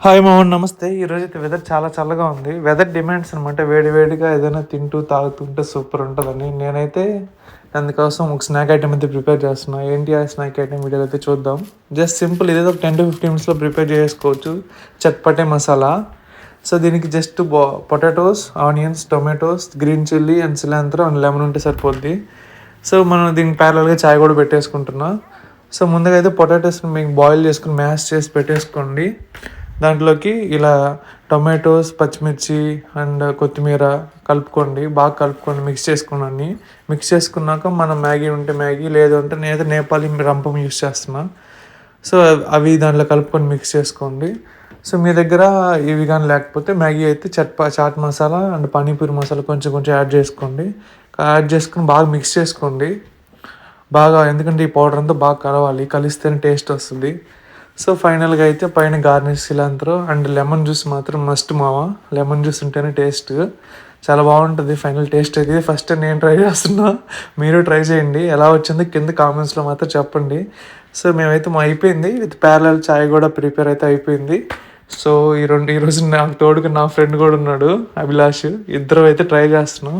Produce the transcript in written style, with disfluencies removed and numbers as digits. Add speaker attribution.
Speaker 1: Hi Mohan, నమస్తే. ఈరోజు అయితే వెదర్ చాలా చల్లగా ఉంది. వెదర్ డిమాండ్స్ అనమాట. వేడి వేడిగా ఏదైనా తింటూ తాగుతుంటే సూపర్ ఉంటుందని నేనైతే అందుకోసం ఒక స్నాక్ ఐటమ్ అయితే ప్రిపేర్ చేస్తున్నా. ఏంటి ఆ స్నాక్ ఐటమ్ వీడియోలో అయితే చూద్దాం. జస్ట్ సింపుల్, ఇదేదో ఒక 10 to 15 మినిట్స్లో ప్రిపేర్ చేసుకోవచ్చు. చట్పటే మసాలా. సో దీనికి just potatoes, onions, tomatoes, green chilli and cilantro and lemon ఉంటే సరిపోద్ది. సో మనం దీనికి ప్యారలల్గా చాయ్ కూడా పెట్టేసుకుంటున్నా. సో ముందుగా అయితే పొటాటోస్ని మీకు బాయిల్ చేసుకుని మ్యాష్ చేసి పెట్టేసుకోండి. దాంట్లోకి ఇలా టొమాటోస్, పచ్చిమిర్చి అండ్ కొత్తిమీర కలుపుకోండి. బాగా కలుపుకోండి, మిక్స్ చేసుకోండి. మిక్స్ చేసుకున్నాక మనం మ్యాగీ ఉంటే మ్యాగీ, లేదు అంటే నేనైతే నేపాలీ రంపం యూస్ చేస్తున్నా. సో అవి దాంట్లో కలుపుకొని మిక్స్ చేసుకోండి. సో మీ దగ్గర ఇవి కానీ లేకపోతే మ్యాగీ అయితే చాట్ మసాలా అండ్ పానీపూరి మసాలా కొంచెం కొంచెం యాడ్ చేసుకోండి. యాడ్ చేసుకుని బాగా మిక్స్ చేసుకోండి. బాగా, ఎందుకంటే ఈ పౌడర్ అంతా బాగా కలవాలి, కలిస్తేనే టేస్ట్ వస్తుంది. సో ఫైనల్గా అయితే పైన garnish cilantro and lemon juice మాత్రం మస్ట్ మావా. లెమన్ జ్యూస్ ఉంటేనే టేస్ట్ చాలా బాగుంటుంది. ఫైనల్ టేస్ట్ అయితే ఫస్ట్ టైం నేను ట్రై చేస్తున్నా. మీరు ట్రై చేయండి. ఎలా వచ్చిందో కింద కామెంట్స్లో మాత్రం చెప్పండి. సో మేమైతే అయిపోయింది విత్ ప్యారలల్ చాయ్ కూడా ప్రిపేర్ అయితే అయిపోయింది. సో ఈరోజు నాకు తోడుగా నా ఫ్రెండ్ కూడా ఉన్నాడు, అభిలాష్. ఇద్దరు అయితే ట్రై చేస్తున్నాం.